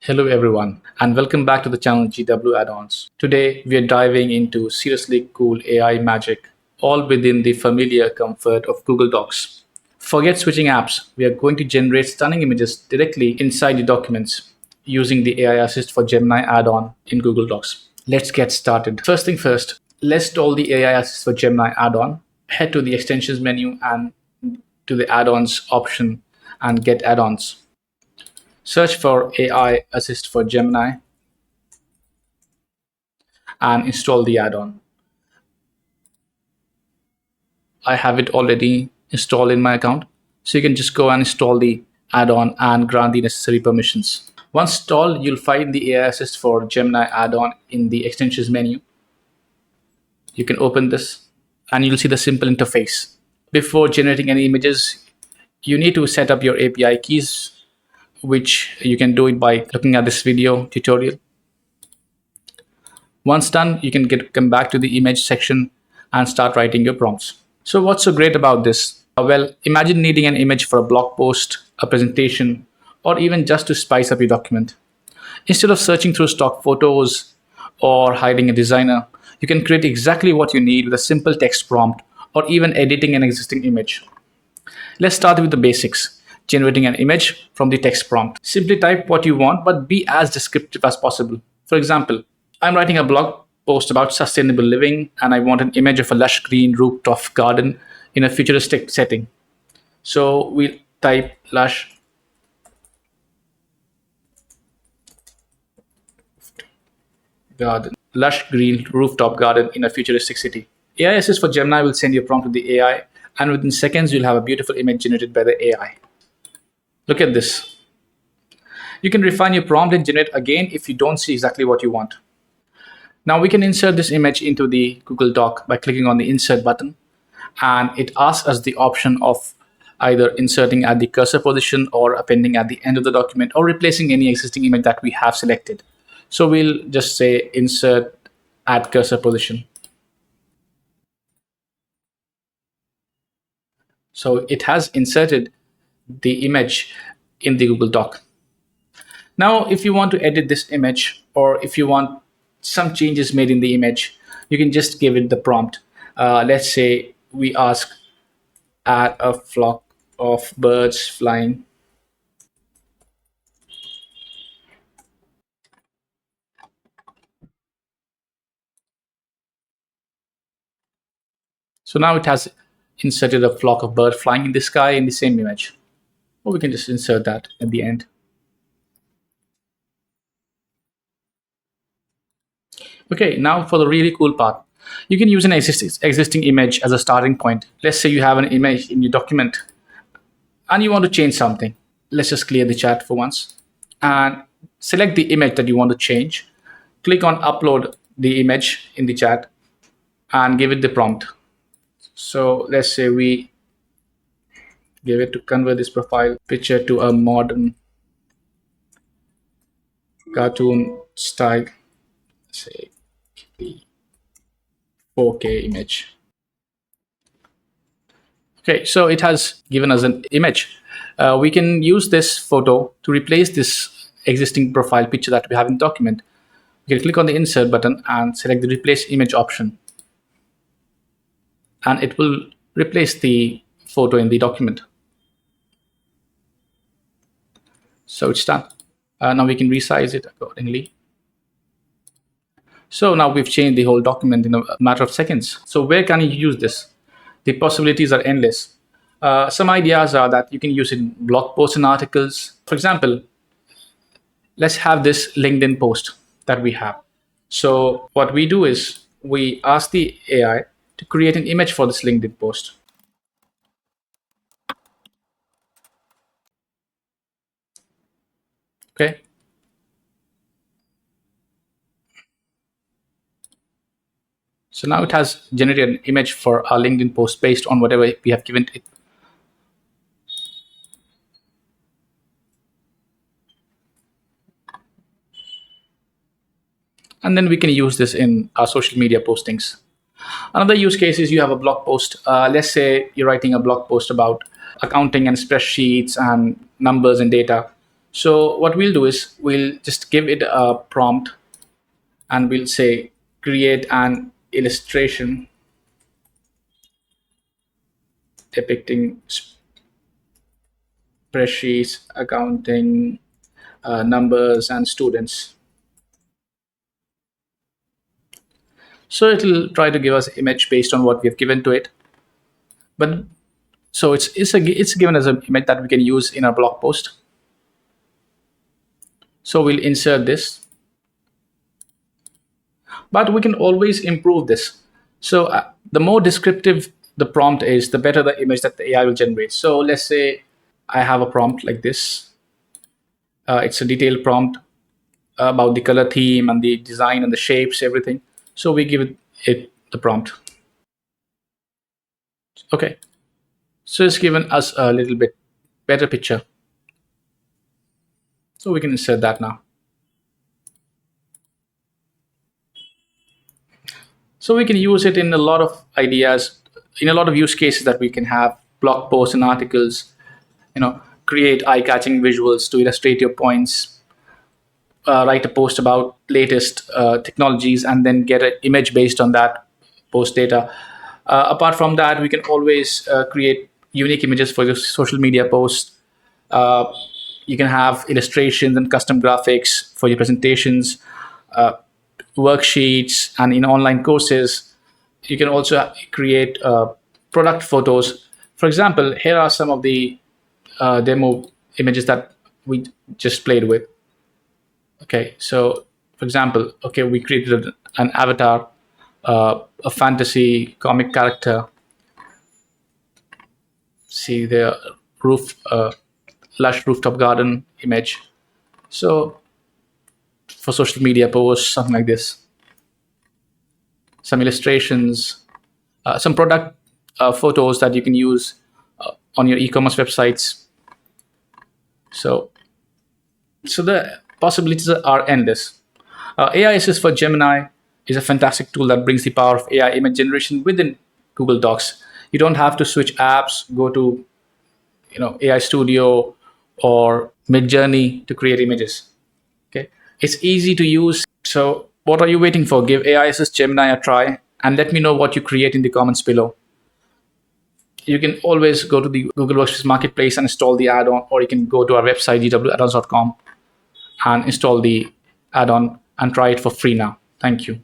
Hello everyone and welcome back to the channel GW Add-ons. Today we are diving into seriously cool AI magic, all within the familiar comfort of Google Docs. Forget switching apps, we are going to generate stunning images directly inside the documents using the AI Assist for Gemini add-on in Google Docs. Let's get started. First thing first, let's install the AI Assist for Gemini add-on. Head to the extensions menu and to the add-ons option and get add-ons. Search for AI Assist for Gemini and install the add-on. I have it already installed in my account. So you can just go and install the add-on and grant the necessary permissions. Once installed, you'll find the AI Assist for Gemini add-on in the extensions menu. You can open this and you'll see the simple interface. Before generating any images, you need to set up your API keys, which you can do it by looking at this video tutorial. Once done, you can come back to the image section and start writing your prompts. So what's so great about this? Well, imagine needing an image for a blog post, a presentation, or even just to spice up your document. Instead of searching through stock photos or hiring a designer, you can create exactly what you need with a simple text prompt or even editing an existing image. Let's start with the basics, generating an image from the text prompt. Simply type what you want, but be as descriptive as possible. For example, I'm writing a blog post about sustainable living and I want an image of a lush green rooftop garden in a futuristic setting. So we'll type lush green rooftop garden in a futuristic city. AI Assist for Gemini will send you a prompt to the AI, and within seconds you'll have a beautiful image generated by the AI. Look at this. You can refine your prompt and generate again if you don't see exactly what you want. Now we can insert this image into the Google Doc by clicking on the Insert button, and it asks us the option of either inserting at the cursor position or appending at the end of the document or replacing any existing image that we have selected. So we'll just say Insert at cursor position. So it has inserted the image in the Google Doc. Now, if you want to edit this image or if you want some changes made in the image, you can just give it the prompt. Let's say we ask add a flock of birds flying. So now it has inserted a flock of birds flying in the sky in the same image. Or we can just insert that at the end. Okay, now for the really cool part. You can use an existing image as a starting point. Let's say you have an image in your document and you want to change something. Let's just clear the chat for once and select the image that you want to change. Click on upload the image in the chat and give it the prompt. So let's say we give it to convert this profile picture to a modern cartoon style, say 4K image. Okay, so it has given us an image. We can use this photo to replace this existing profile picture that we have in the document. We can click on the insert button and select the replace image option. And it will replace the photo in the document. So it's done. Now we can resize it accordingly. So now we've changed the whole document in a matter of seconds. So where can you use this? The possibilities are endless. Some ideas are that you can use it in blog posts and articles. For example, let's have this LinkedIn post that we have. So what we do is we ask the AI to create an image for this LinkedIn post. Okay. So now it has generated an image for our LinkedIn post based on whatever we have given it. And then we can use this in our social media postings. Another use case is you have a blog post. Let's say you're writing a blog post about accounting and spreadsheets and numbers and data. So what we'll do is we'll just give it a prompt, and we'll say create an illustration depicting spreadsheets, accounting, numbers, and students. So it'll try to give us image based on what we have given to it. But so it's given as an image that we can use in our blog post. So we'll insert this, but we can always improve this. So the more descriptive the prompt is, the better the image that the AI will generate. So let's say I have a prompt like this. It's a detailed prompt about the color theme and the design and the shapes, everything. So we give it the prompt. Okay. So it's given us a little bit better picture. So we can insert that now. So we can use it in a lot of ideas, in a lot of use cases that we can have, blog posts and articles, create eye-catching visuals to illustrate your points, write a post about latest technologies, and then get an image based on that post data. Apart from that, we can always create unique images for your social media posts. You can have illustrations and custom graphics for your presentations, worksheets, and in online courses. You can also create product photos. For example, here are some of the demo images that we just played with. Okay, so for example, okay, we created an avatar, a fantasy comic character. See the lush rooftop garden image. So for social media posts, something like this. Some illustrations, some product photos that you can use on your e-commerce websites. So the possibilities are endless. AI Assist for Gemini is a fantastic tool that brings the power of AI image generation within Google Docs. You don't have to switch apps, go to AI Studio or Midjourney to create images. Okay, it's easy to use. So what are you waiting for? Give AI Assist Gemini a try and let me know what you create in the comments below. You can always go to the Google Workspace Marketplace and install the add-on, or you can go to our website gwaddons.com and install the add-on and try it for free now. Thank you.